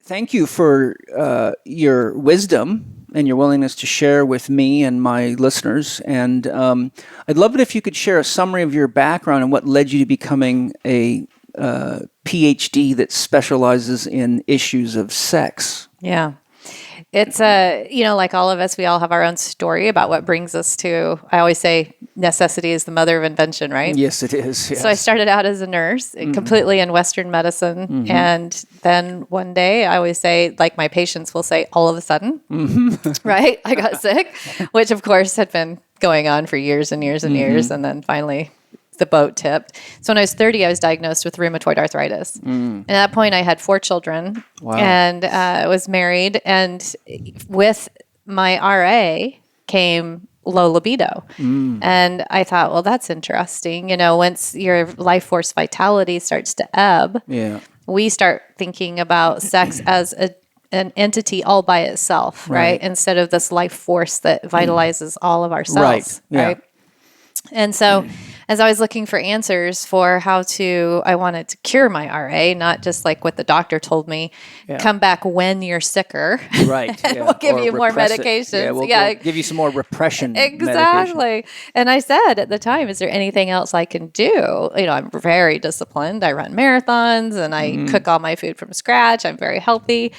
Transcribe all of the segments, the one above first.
Thank you for your wisdom and your willingness to share with me and my listeners. And I'd love it if you could share a summary of your background and what led you to becoming a PhD that specializes in issues of sex. Yeah. It's like all of us, we all have our own story about what brings us to, I always say necessity is the mother of invention, right? Yes, it is. Yes. So I started out as a nurse, completely in Western medicine. And then one day I always say, like my patients will say, all of a sudden, right? I got sick, which of course had been going on for years and years and years. And then finally the boat tipped. So when I was 30, I was diagnosed with rheumatoid arthritis. And at that point, I had 4 children. Wow. And I was married. And with my RA came low libido. And I thought, well, that's interesting. Once your life force vitality starts to ebb, we start thinking about sex as an entity all by itself, right? Instead of this life force that vitalizes all of our cells, right? And so as I was looking for answers for I wanted to cure my RA, not just like what the doctor told me, come back when you're sicker. Right. And we'll give you more medications. Yeah, we'll give you some more repression Exactly. medication. And I said at the time, is there anything else I can do? I'm very disciplined. I run marathons and I cook all my food from scratch. I'm very healthy.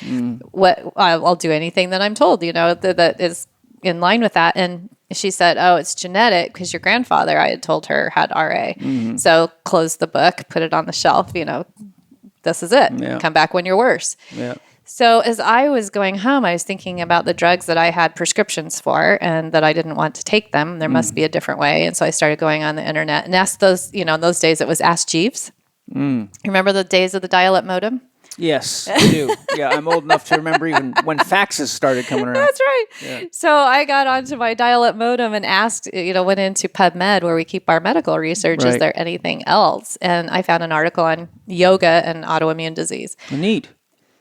I'll do anything that I'm told, that is in line with that. And she said, oh, it's genetic because your grandfather, I had told her, had RA. So close the book, put it on the shelf, this is it. Yeah. Come back when you're worse. Yeah. So as I was going home, I was thinking about the drugs that I had prescriptions for and that I didn't want to take them. There must be a different way. And so I started going on the internet and asked those, in those days it was Ask Jeeves. Remember the days of the dial-up modem? Yes, I do. Yeah, I'm old enough to remember even when faxes started coming around. That's right. Yeah. So I got onto my dial-up modem and asked, went into PubMed where we keep our medical research. Right. Is there anything else? And I found an article on yoga and autoimmune disease. Neat.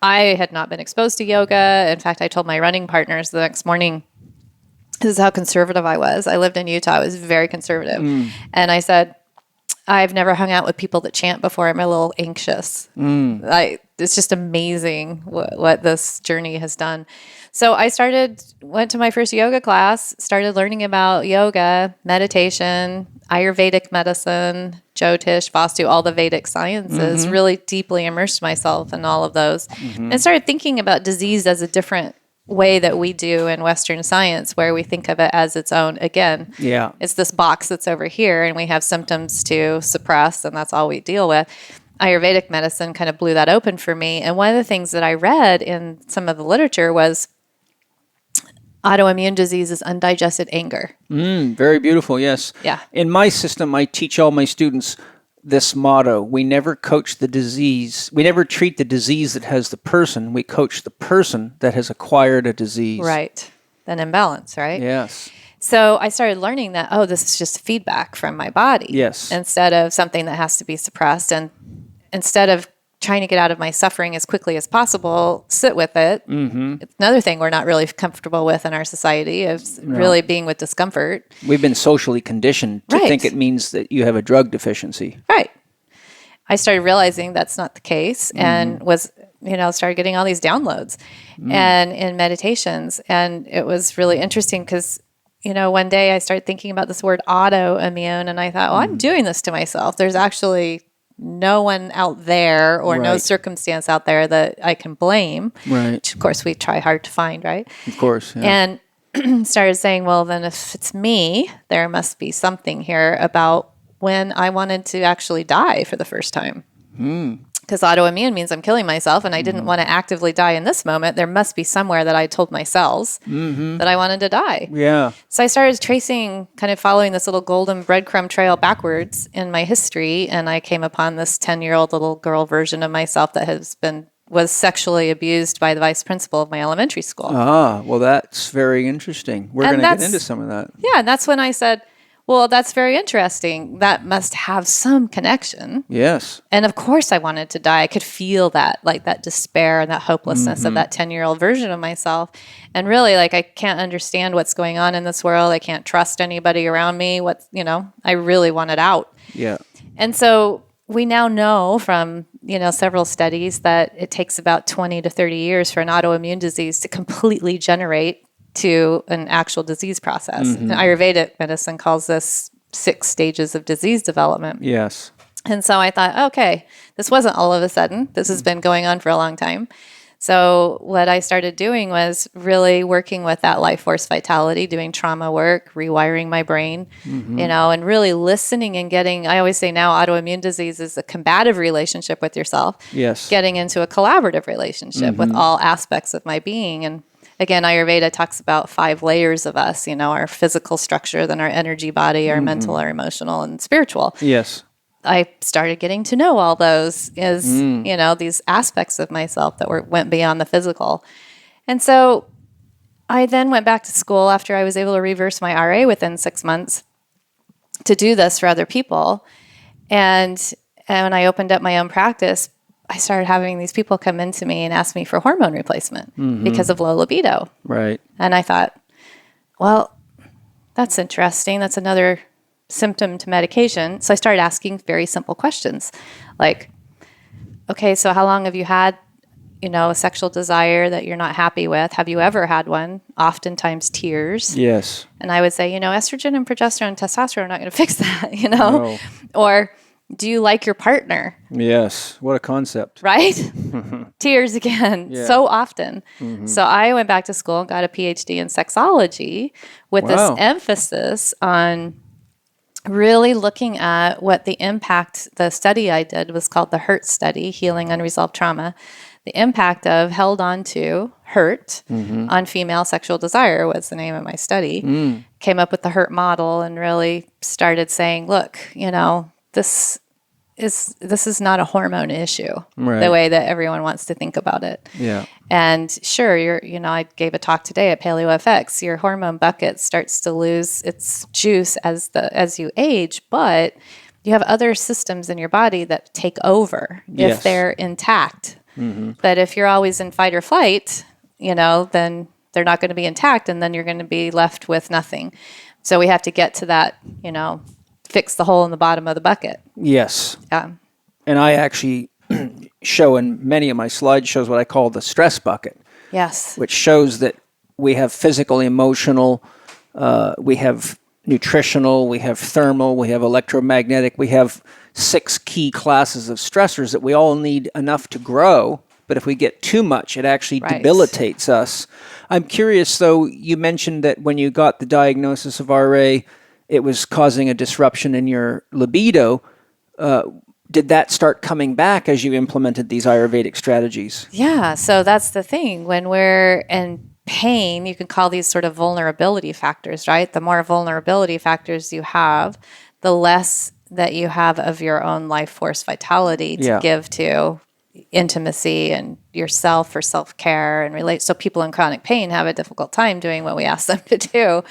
I had not been exposed to yoga. In fact, I told my running partners the next morning, this is how conservative I was. I lived in Utah. I was very conservative. And I said, I've never hung out with people that chant before. I'm a little anxious. It's just amazing what this journey has done. So I went to my first yoga class, started learning about yoga, meditation, Ayurvedic medicine, Jyotish, Vastu, all the Vedic sciences, really deeply immersed myself in all of those and started thinking about disease as a different way that we do in Western science, where we think of it as its own. Again, it's this box that's over here and we have symptoms to suppress and that's all we deal with. Ayurvedic medicine kind of blew that open for me. And one of the things that I read in some of the literature was autoimmune disease is undigested anger. Very beautiful, yes. Yeah. In my system, I teach all my students this motto: we never coach the disease. We never treat the disease that has the person. We coach the person that has acquired a disease. Right. An imbalance, right? Yes. So I started learning that, this is just feedback from my body. Yes. Instead of something that has to be suppressed. And instead of trying to get out of my suffering as quickly as possible, sit with it. It's another thing we're not really comfortable with in our society is really being with discomfort. We've been socially conditioned to think it means that you have a drug deficiency. Right. I started realizing that's not the case and started getting all these downloads and in meditations. And it was really interesting because, one day I started thinking about this word autoimmune and I thought, I'm doing this to myself. There's actually no one out there or no circumstance out there that I can blame. Right. Which, of course, we try hard to find, right? Of course. Yeah. And started saying, well, then if it's me, there must be something here about when I wanted to actually die for the first time. Because autoimmune means I'm killing myself and I didn't want to actively die in this moment. There must be somewhere that I told my cells that I wanted to die. Yeah. So I started tracing, kind of following this little golden breadcrumb trail backwards in my history. And I came upon this 10-year-old little girl version of myself that was sexually abused by the vice principal of my elementary school. Ah, well, that's very interesting. We're going to get into some of that. Yeah. And that's when I said, well, that's very interesting. That must have some connection. Yes. And of course I wanted to die. I could feel that, like that despair and that hopelessness of that 10-year-old version of myself. And really, I can't understand what's going on in this world. I can't trust anybody around me. I really wanted out. Yeah. And so we now know from several studies that it takes about 20 to 30 years for an autoimmune disease to completely generate to an actual disease process. And Ayurvedic medicine calls this 6 stages of disease development. Yes. And so I thought, okay, this wasn't all of a sudden. This has been going on for a long time. So what I started doing was really working with that life force vitality, doing trauma work, rewiring my brain, and really listening and getting, I always say now autoimmune disease is a combative relationship with yourself. Yes. Getting into a collaborative relationship with all aspects of my being. And again, Ayurveda talks about 5 layers of us, our physical structure, then our energy body, our mental, our emotional, and spiritual. Yes. I started getting to know all those these aspects of myself that went beyond the physical. And so I then went back to school after I was able to reverse my RA within 6 months to do this for other people. And when I opened up my own practice, I started having these people come into me and ask me for hormone replacement because of low libido. Right. And I thought, well, that's interesting. That's another symptom to medication. So I started asking very simple questions like, okay, so how long have you had, a sexual desire that you're not happy with? Have you ever had one? Oftentimes tears. Yes. And I would say, estrogen and progesterone and testosterone are not going to fix that, No. Or do you like your partner? Yes. What a concept. Right? Tears again, so often. So I went back to school and got a PhD in sexology with this emphasis on really looking at what the impact, the study I did was called the HURT study, Healing Unresolved Trauma. The impact of held on to HURT on female sexual desire was the name of my study. Came up with the HURT model and really started saying, look, this is not a hormone issue, the way that everyone wants to think about it. Yeah. And sure, I gave a talk today at PaleoFX. Your hormone bucket starts to lose its juice as you age, but you have other systems in your body that take over if they're intact. But if you're always in fight or flight, then they're not going to be intact, and then you're going to be left with nothing. So we have to get to that, fix the hole in the bottom of the bucket. Yes. Yeah. And I actually show in many of my slideshows what I call the stress bucket. Yes. Which shows that we have physical, emotional, we have nutritional, we have thermal, we have electromagnetic, we have 6 key classes of stressors that we all need enough to grow. But if we get too much, it actually debilitates us. I'm curious, though, you mentioned that when you got the diagnosis of RA, it was causing a disruption in your libido. Did that start coming back as you implemented these Ayurvedic strategies? Yeah, so that's the thing. When we're in pain, you can call these sort of vulnerability factors, right? The more vulnerability factors you have, the less that you have of your own life force vitality to give to intimacy and yourself for self-care and relate. So people in chronic pain have a difficult time doing what we ask them to do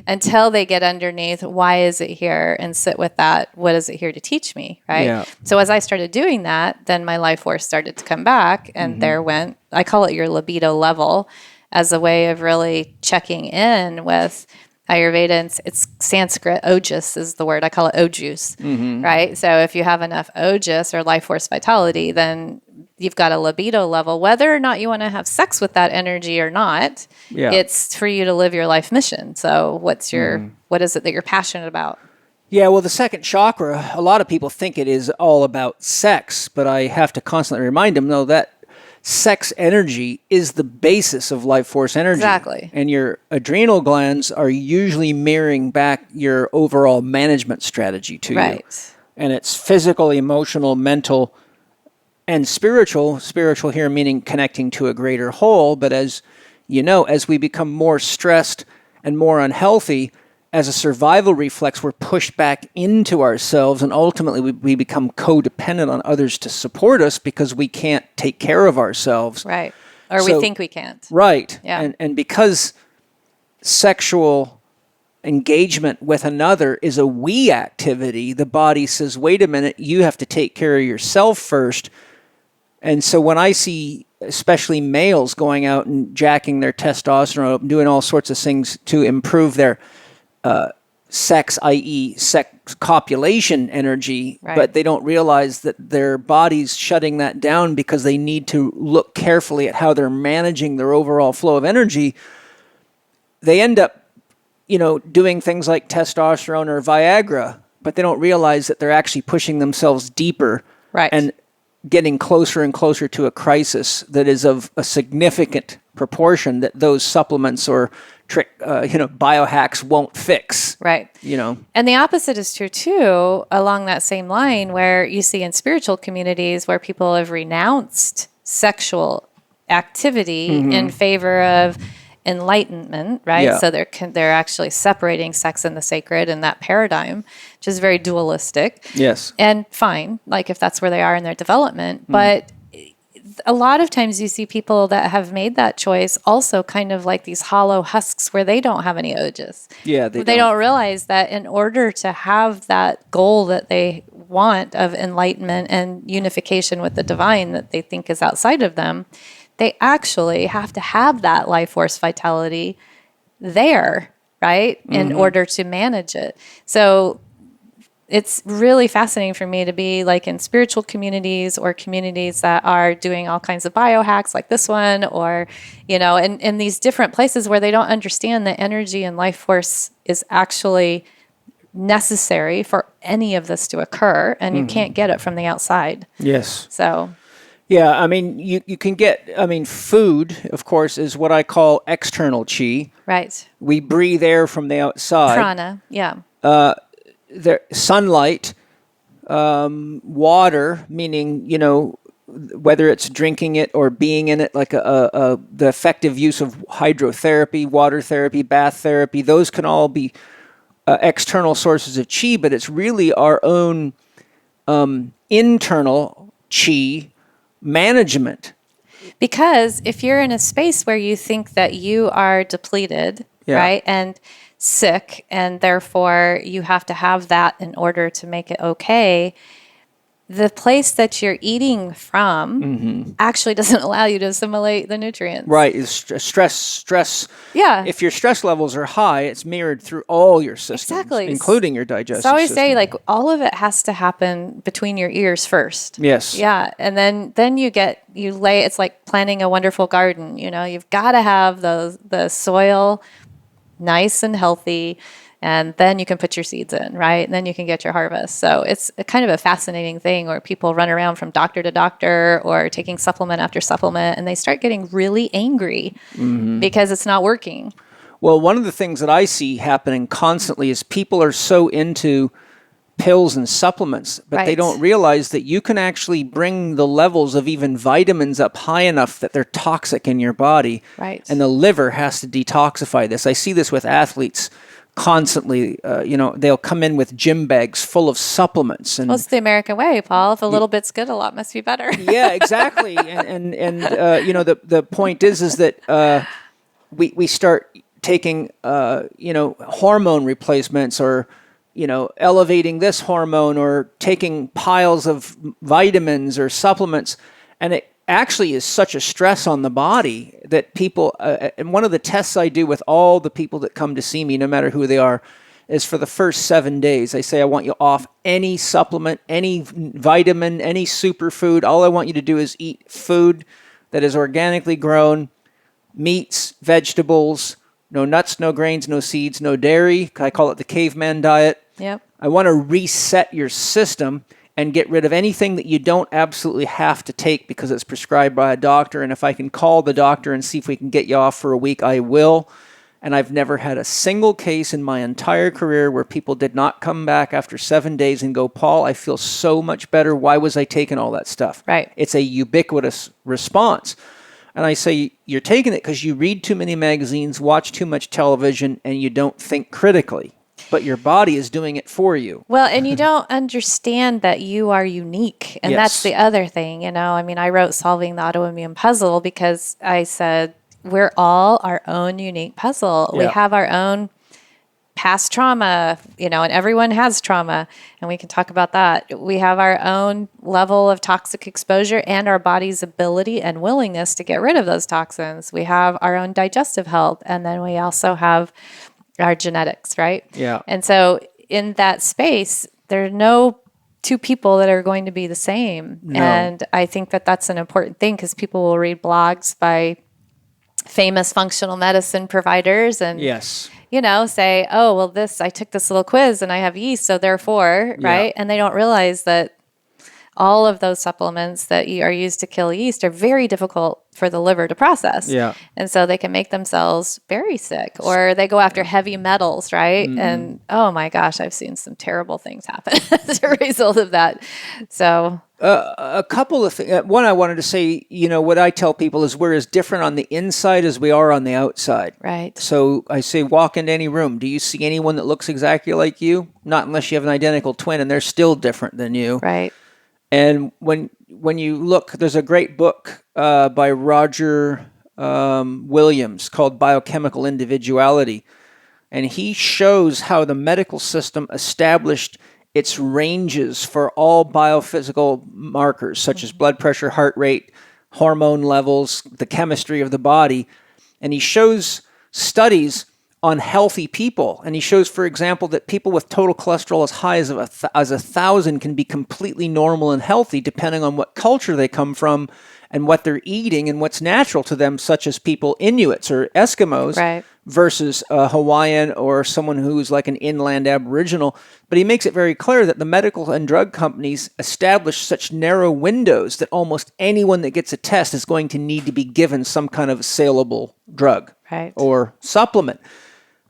until they get underneath, why is it here? And sit with that. What is it here to teach me? Right. Yeah. So as I started doing that, then my life force started to come back, and there went, I call it your libido level as a way of really checking in with Ayurveda, and it's Sanskrit, ojas is the word. I call it ojus, right? So if you have enough ojas or life force vitality, then you've got a libido level. Whether or not you want to have sex with that energy or not, it's for you to live your life mission. So what is it that you're passionate about? Yeah, well, the second chakra, a lot of people think it is all about sex, but I have to constantly remind them, no, that sex energy is the basis of life force energy. Exactly. And your adrenal glands are usually mirroring back your overall management strategy to you. Right. And it's physical, emotional, mental, and spiritual. Spiritual here meaning connecting to a greater whole. But as you know, as we become more stressed and more unhealthy, as a survival reflex, we're pushed back into ourselves, and ultimately we become codependent on others to support us because we can't take care of ourselves. Right. Or we think we can't. Right. Yeah. And because sexual engagement with another is a we activity, the body says, wait a minute, you have to take care of yourself first. And so when I see especially males going out and jacking their testosterone up and doing all sorts of things to improve their sex, i.e. copulation energy, Right. but they don't realize that their body's shutting that down because they need to look carefully at how they're managing their overall flow of energy. They end up, doing things like testosterone or Viagra, but they don't realize that they're actually pushing themselves deeper Right. and getting closer and closer to a crisis that is of a significant proportion that those supplements or biohacks won't fix. Right. And the opposite is true too, along that same line, where you see in spiritual communities where people have renounced sexual activity in favor of enlightenment, right? Yeah. So they're actually separating sex and the sacred in that paradigm, which is very dualistic. Yes. And fine, like if that's where they are in their development. But a lot of times you see people that have made that choice also kind of like these hollow husks where they don't have any urges. Yeah, they don't realize that in order to have that goal that they want of enlightenment and unification with the divine that they think is outside of them, they actually have to have that life force vitality there, right? In order to manage it. So it's really fascinating for me to be like in spiritual communities or communities that are doing all kinds of biohacks like this one, or, in these different places where they don't understand that energy and life force is actually necessary for any of this to occur, and you can't get it from the outside. Yes. So... Yeah, I mean, you can get, food, of course, is what I call external chi. Right. We breathe air from the outside. Prana, yeah. Sunlight, water, meaning, whether it's drinking it or being in it, like the effective use of hydrotherapy, water therapy, bath therapy, those can all be external sources of chi, but it's really our own internal chi management. Because if you're in a space where you think that you are depleted, right, and sick, and therefore you have to have that in order to make it okay, the place that you're eating from actually doesn't allow you to assimilate the nutrients. Right. Is stress. Yeah. If your stress levels are high, it's mirrored through all your systems, Exactly. including your digestive So I always system. say, like, all of it has to happen between your ears first. Yes. Yeah. And then you lay, it's like planting a wonderful garden. You've got to have the soil nice and healthy, and then you can put your seeds in, right? And then you can get your harvest. So it's a kind of a fascinating thing where people run around from doctor to doctor or taking supplement after supplement, and they start getting really angry because it's not working. Well, one of the things that I see happening constantly is people are so into pills and supplements, but they don't realize that you can actually bring the levels of even vitamins up high enough that they're toxic in your body. Right. And the liver has to detoxify this. I see this with athletes constantly. They'll come in with gym bags full of supplements. And Well, it's the American way, Paul. If a little bit's good, a lot must be better. yeah, exactly. And the point is that we start taking hormone replacements, or elevating this hormone, or taking piles of vitamins or supplements, and it actually is such a stress on the body that people, and one of the tests I do with all the people that come to see me, no matter who they are, is for the first 7 days, I say, I want you off any supplement, any vitamin, any superfood. All I want you to do is eat food that is organically grown, meats, vegetables, no nuts, no grains, no seeds, no dairy. I call it the caveman diet. Yep. I want to reset your system and get rid of anything that you don't absolutely have to take because it's prescribed by a doctor. And if I can call the doctor and see if we can get you off for a week, I will. And I've never had a single case in my entire career where people did not come back after 7 days and go, Paul, I feel so much better. Why was I taking all that stuff? Right. It's a ubiquitous response. And I say, you're taking it because you read too many magazines, watch too much television, and you don't think critically. But your body is doing it for you. Well, and you don't understand that you are unique. And that's the other thing, I wrote Solving the Autoimmune Puzzle because I said, we're all our own unique puzzle. Yeah. We have our own past trauma, and everyone has trauma, and we can talk about that. We have our own level of toxic exposure and our body's ability and willingness to get rid of those toxins. We have our own digestive health, and then we also have our genetics, right? Yeah. And so in that space, there are no two people that are going to be the same. No. And I think that that's an important thing because people will read blogs by famous functional medicine providers and, Yes. Say, oh, well, I took this little quiz and I have yeast, so therefore, right? And they don't realize that all of those supplements that are used to kill yeast are very difficult for the liver to process. Yeah. And so they can make themselves very sick, or they go after heavy metals, right? Mm-hmm. And oh my gosh, I've seen some terrible things happen as a result of that. So a couple of things. One, I wanted to say, what I tell people is we're as different on the inside as we are on the outside. right. So I say, walk into any room. Do you see anyone that looks exactly like you? Not unless you have an identical twin, and they're still different than you. Right. And when you look, there's a great book by Roger Williams called Biochemical Individuality. And he shows how the medical system established its ranges for all biophysical markers, such as blood pressure, heart rate, hormone levels, the chemistry of the body. And he shows studies on healthy people. And he shows, for example, that people with total cholesterol as high as 1,000 can be completely normal and healthy depending on what culture they come from and what they're eating and what's natural to them, such as people, Inuits or Eskimos, Right. versus a Hawaiian or someone who's like an inland Aboriginal. But he makes it very clear that the medical and drug companies establish such narrow windows that almost anyone that gets a test is going to need to be given some kind of saleable drug Right. or supplement.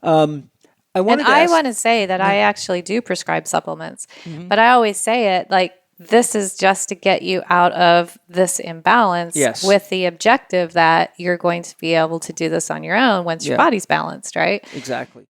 I want to say that I actually do prescribe supplements, but I always say it like, this is just to get you out of this imbalance Yes. with the objective that you're going to be able to do this on your own once your Yeah. body's balanced, right? Exactly.